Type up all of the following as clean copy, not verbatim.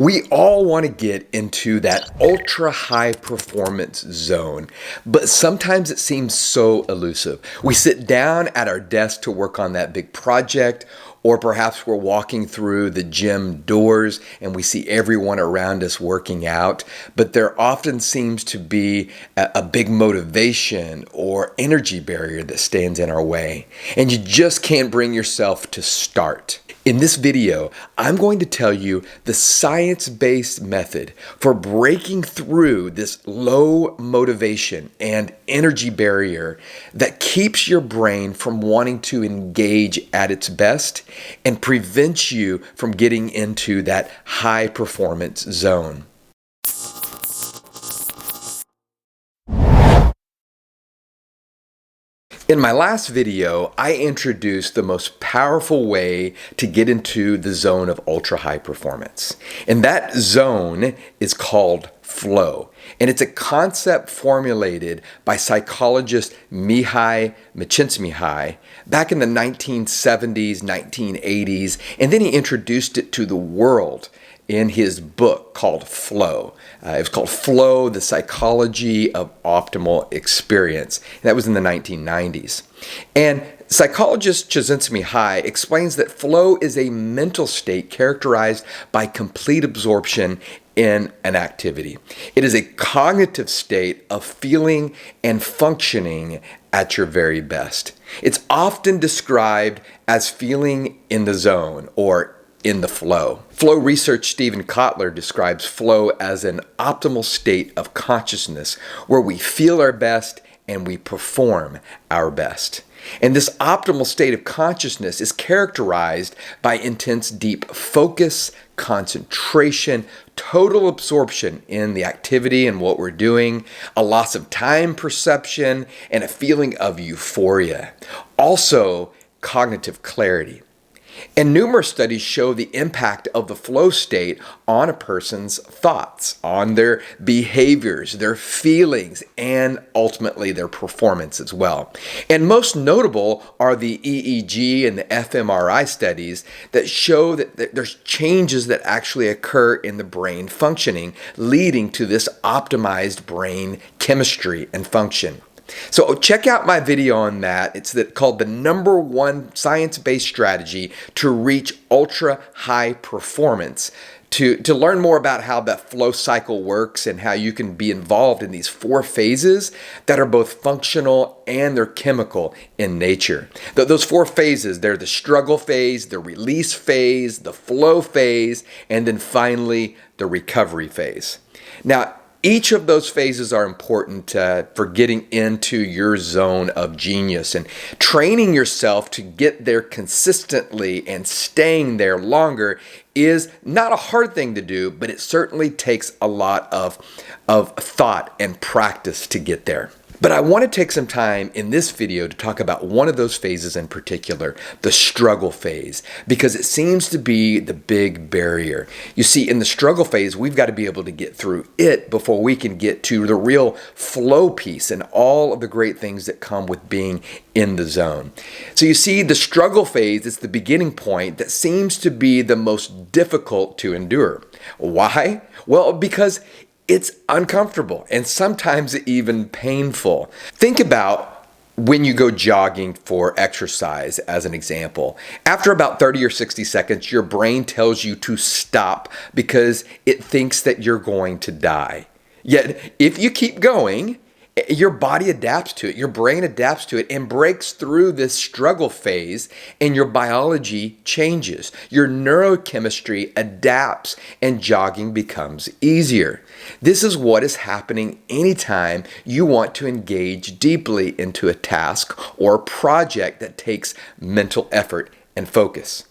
We all want to get into that ultra high performance zone, but sometimes it seems so elusive. We sit down at our desk to work on that big project, or perhaps we're walking through the gym doors and we see everyone around us working out, but there often seems to be a big motivation or energy barrier that stands in our way, and you just can't bring yourself to start. In this video, I'm going to tell you the science-based method for breaking through this low motivation and energy barrier that keeps your brain from wanting to engage at its best and prevents you from getting into that high performance zone. In my last video, I introduced the most powerful way to get into the zone of ultra high performance. And that zone is called flow. And it's a concept formulated by psychologist Mihai Csikszentmihalyi back in the 1970s, 1980s, and then he introduced it to the world in his book called Flow. It was called Flow, The Psychology of Optimal Experience. That was in the 1990s. And psychologist Csikszentmihalyi explains that flow is a mental state characterized by complete absorption in an activity. It is a cognitive state of feeling and functioning at your very best. It's often described as feeling in the zone or in the flow. Flow research Stephen Kotler describes flow as an optimal state of consciousness where we feel our best and we perform our best. And this optimal state of consciousness is characterized by intense deep focus, concentration, total absorption in the activity and what we're doing, a loss of time perception, and a feeling of euphoria. Also, cognitive clarity. And numerous studies show the impact of the flow state on a person's thoughts, on their behaviors, their feelings, and ultimately their performance as well. And most notable are the EEG and the fMRI studies that show that there's changes that actually occur in the brain functioning, leading to this optimized brain chemistry and function. So check out my video on that. It's called the #1 science-based strategy to reach ultra high performance. To learn more about how the flow cycle works and how you can be involved in these 4 phases that are both functional and they're chemical in nature. Those 4 phases, they're the struggle phase, the release phase, the flow phase, and then finally the recovery phase. Now, each of those phases are important for getting into your zone of genius, and training yourself to get there consistently and staying there longer is not a hard thing to do, but it certainly takes a lot of thought and practice to get there. But I want to take some time in this video to talk about one of those phases in particular, the struggle phase, because it seems to be the big barrier. You see, in the struggle phase, we've got to be able to get through it before we can get to the real flow piece and all of the great things that come with being in the zone. So you see, the struggle phase is the beginning point that seems to be the most difficult to endure. Why? Well, because it's uncomfortable and sometimes even painful. Think about when you go jogging for exercise as an example. After about 30 or 60 seconds, your brain tells you to stop because it thinks that you're going to die. Yet, if you keep going, your body adapts to it, your brain adapts to it and breaks through this struggle phase, and your biology changes. Your neurochemistry adapts and jogging becomes easier. This is what is happening anytime you want to engage deeply into a task or a project that takes mental effort and focus.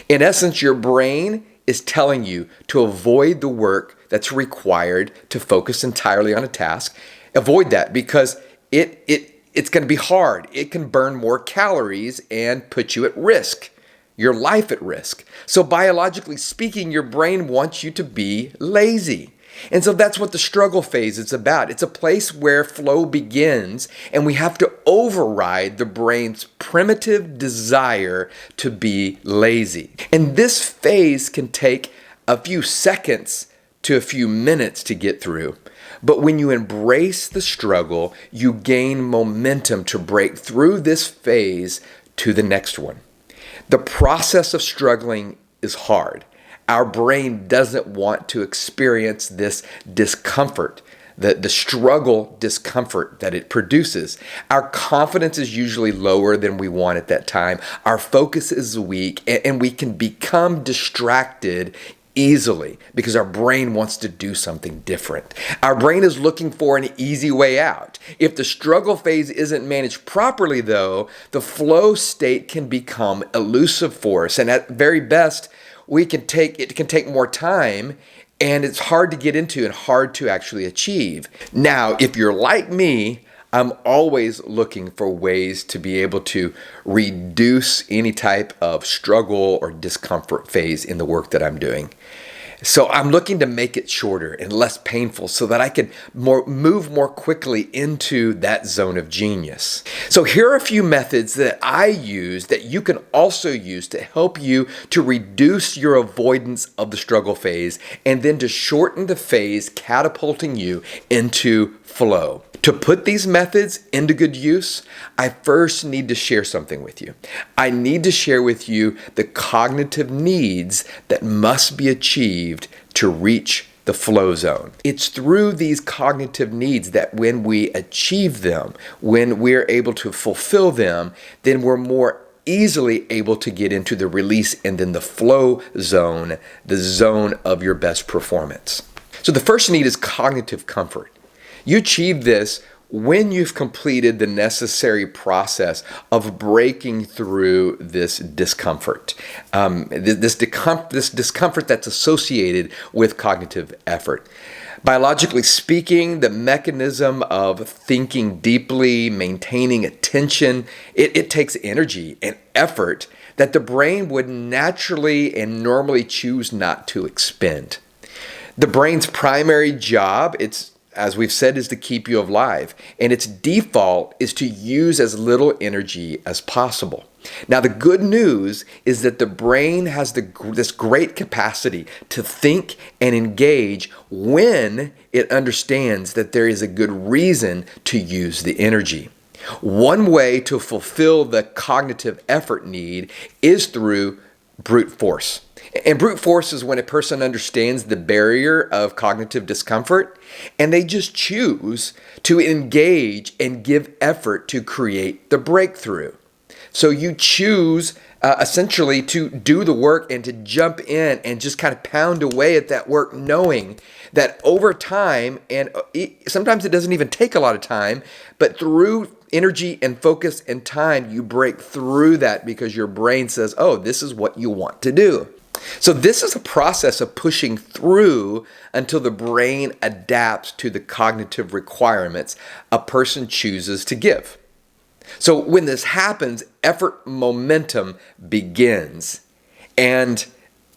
In essence, your brain is telling you to avoid the work that's required to focus entirely on a task. Avoid that because it's going to be hard. It can burn more calories and put you at risk, your life at risk. So biologically speaking, your brain wants you to be lazy. And so that's what the struggle phase is about. It's a place where flow begins, and we have to override the brain's primitive desire to be lazy. And this phase can take a few seconds to a few minutes to get through. But when you embrace the struggle, you gain momentum to break through this phase to the next one. The process of struggling is hard. Our brain doesn't want to experience this discomfort, the struggle discomfort that it produces. Our confidence is usually lower than we want at that time. Our focus is weak, and we can become distracted easily because our brain wants to do something different. Our brain is looking for an easy way out. If the struggle phase isn't managed properly, though, the flow state can become elusive for us. And at very best, it can take more time, and it's hard to get into and hard to actually achieve. Now, if you're like me, I'm always looking for ways to be able to reduce any type of struggle or discomfort phase in the work that I'm doing. So I'm looking to make it shorter and less painful so that I can move more quickly into that zone of genius. So here are a few methods that I use that you can also use to help you to reduce your avoidance of the struggle phase and then to shorten the phase, catapulting you into flow. To put these methods into good use, I first need to share something with you. I need to share with you the cognitive needs that must be achieved to reach the flow zone. It's through these cognitive needs that when we achieve them, when we're able to fulfill them, then we're more easily able to get into the release and then the flow zone, the zone of your best performance. So the first need is cognitive comfort. You achieve this when you've completed the necessary process of breaking through this discomfort, this discomfort that's associated with cognitive effort. Biologically speaking, the mechanism of thinking deeply, maintaining attention, it takes energy and effort that the brain would naturally and normally choose not to expend. The brain's primary job, as we've said, is to keep you alive, and its default is to use as little energy as possible. Now, the good news is that the brain has this great capacity to think and engage when it understands that there is a good reason to use the energy. One way to fulfill the cognitive effort need is through brute force. And brute force is when a person understands the barrier of cognitive discomfort and they just choose to engage and give effort to create the breakthrough. So you choose essentially to do the work and to jump in and just kind of pound away at that work, knowing that over time, and sometimes it doesn't even take a lot of time, but through energy and focus and time, you break through that because your brain says, oh, this is what you want to do. So this is a process of pushing through until the brain adapts to the cognitive requirements a person chooses to give. So when this happens, effort momentum begins, and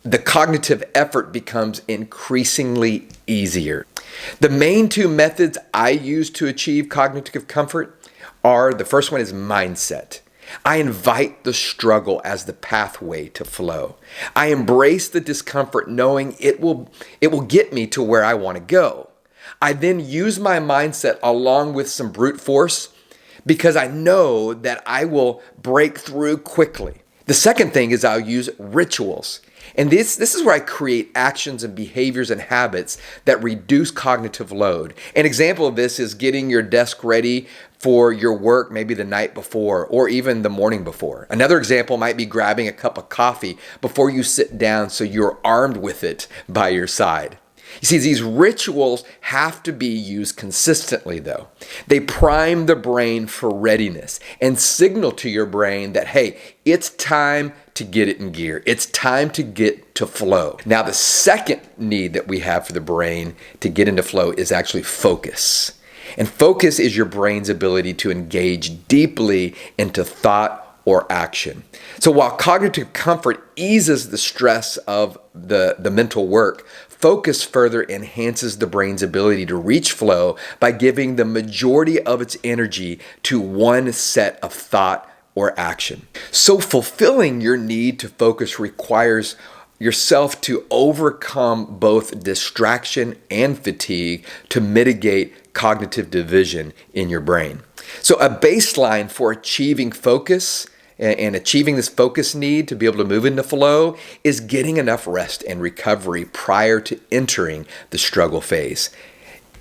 the cognitive effort becomes increasingly easier. The main two methods I use to achieve cognitive comfort are, the first one is mindset. I invite the struggle as the pathway to flow. I embrace the discomfort knowing it will get me to where I want to go. I then use my mindset along with some brute force because I know that I will break through quickly. The second thing is I'll use rituals. And this is where I create actions and behaviors and habits that reduce cognitive load. An example of this is getting your desk ready for your work maybe the night before or even the morning before. Another example might be grabbing a cup of coffee before you sit down so you're armed with it by your side. You see, these rituals have to be used consistently, though. They prime the brain for readiness and signal to your brain that, hey, it's time to get it in gear. It's time to get to flow. Now, the second need that we have for the brain to get into flow is actually focus. And focus is your brain's ability to engage deeply into thought or action. So while cognitive comfort eases the stress of the mental work, focus further enhances the brain's ability to reach flow by giving the majority of its energy to one set of thought or action. So fulfilling your need to focus requires yourself to overcome both distraction and fatigue to mitigate cognitive division in your brain. So a baseline for achieving focus and achieving this focus need to be able to move into flow is getting enough rest and recovery prior to entering the struggle phase.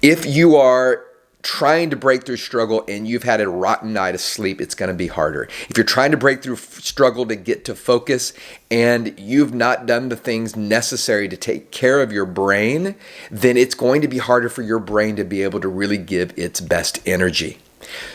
If you are trying to break through struggle and you've had a rotten night of sleep, it's going to be harder. If you're trying to break through struggle to get to focus and you've not done the things necessary to take care of your brain, then it's going to be harder for your brain to be able to really give its best energy.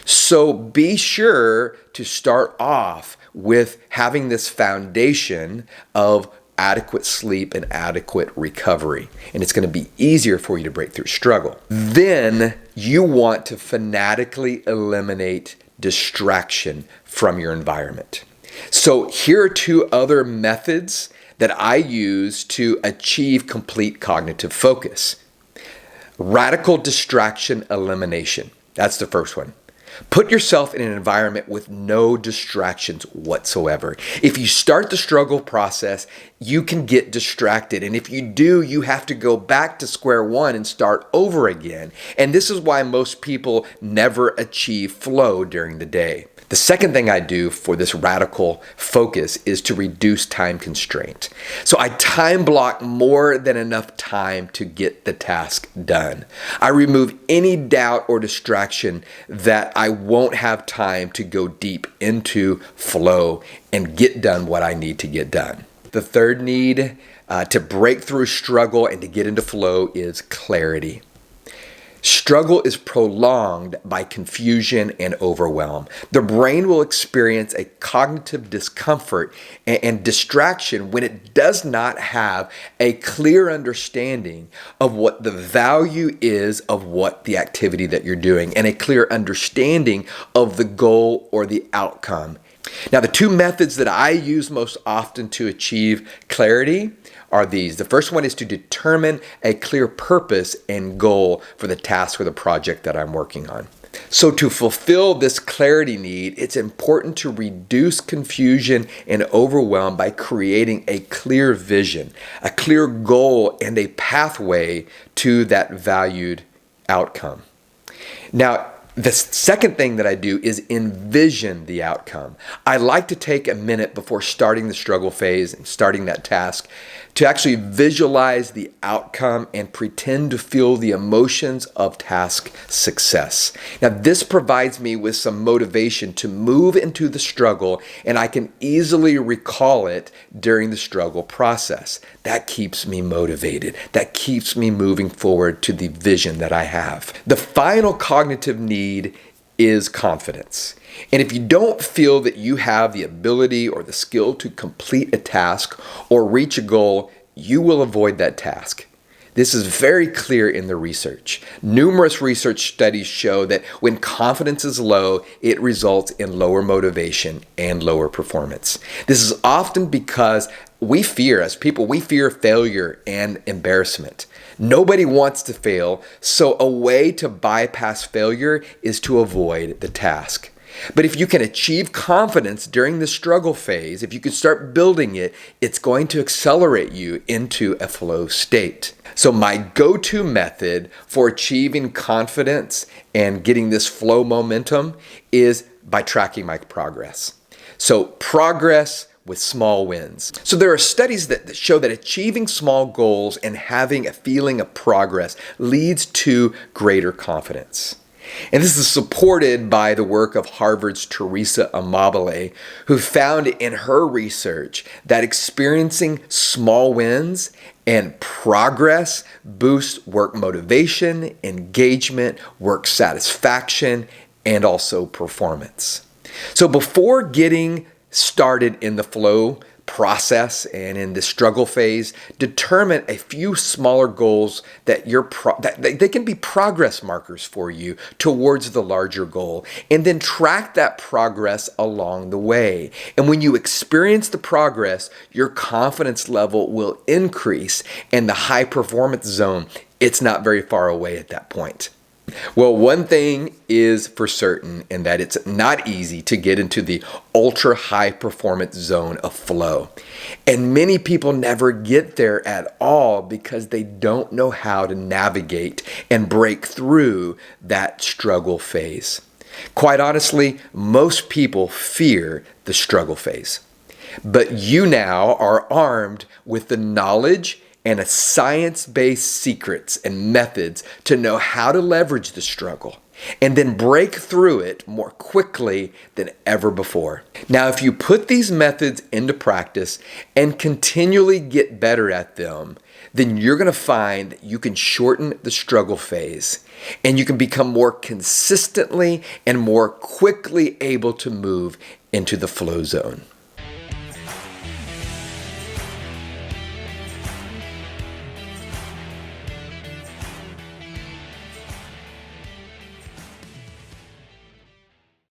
So be sure to start off with having this foundation of adequate sleep and adequate recovery. And it's going to be easier for you to break through struggle. Then you want to fanatically eliminate distraction from your environment. So here are two other methods that I use to achieve complete cognitive focus. Radical distraction elimination. That's the first one. Put yourself in an environment with no distractions whatsoever. If you start the struggle process, you can get distracted. And if you do, you have to go back to square one and start over again. And this is why most people never achieve flow during the day. The second thing I do for this radical focus is to reduce time constraint. So I time block more than enough time to get the task done. I remove any doubt or distraction that I won't have time to go deep into flow and get done what I need to get done. The third need to break through struggle and to get into flow is clarity. Struggle is prolonged by confusion and overwhelm. The brain will experience a cognitive discomfort and distraction when it does not have a clear understanding of what the value is of what the activity that you're doing and a clear understanding of the goal or the outcome. Now, the two methods that I use most often to achieve clarity are these. The first one is to determine a clear purpose and goal for the task or the project that I'm working on. So to fulfill this clarity need, it's important to reduce confusion and overwhelm by creating a clear vision, a clear goal, and a pathway to that valued outcome. Now, the second thing that I do is envision the outcome. I like to take a minute before starting the struggle phase and starting that task to actually visualize the outcome and pretend to feel the emotions of task success. Now, this provides me with some motivation to move into the struggle, and I can easily recall it during the struggle process. That keeps me motivated. That keeps me moving forward to the vision that I have. The final cognitive need is confidence. And if you don't feel that you have the ability or the skill to complete a task or reach a goal, you will avoid that task. This is very clear in the research. Numerous research studies show that when confidence is low, it results in lower motivation and lower performance. This is often because we fear, as people, we fear failure and embarrassment. Nobody wants to fail, so a way to bypass failure is to avoid the task. But if you can achieve confidence during the struggle phase, if you can start building it, it's going to accelerate you into a flow state. So my go-to method for achieving confidence and getting this flow momentum is by tracking my progress. So progress with small wins. So there are studies that show that achieving small goals and having a feeling of progress leads to greater confidence. And this is supported by the work of Harvard's Teresa Amabile, who found in her research that experiencing small wins and progress boosts work motivation, engagement, work satisfaction, and also performance. So before getting started in the flow process and in the struggle phase, determine a few smaller goals that they can be progress markers for you towards the larger goal, and then track that progress along the way. And when you experience the progress, your confidence level will increase, and the high performance zone, it's not very far away at that point. Well, one thing is for certain, and that it's not easy to get into the ultra high performance zone of flow. And many people never get there at all because they don't know how to navigate and break through that struggle phase. Quite honestly, most people fear the struggle phase. But you now are armed with the knowledge and a science-based secrets and methods to know how to leverage the struggle and then break through it more quickly than ever before. Now, if you put these methods into practice and continually get better at them, then you're going to find that you can shorten the struggle phase and you can become more consistently and more quickly able to move into the flow zone.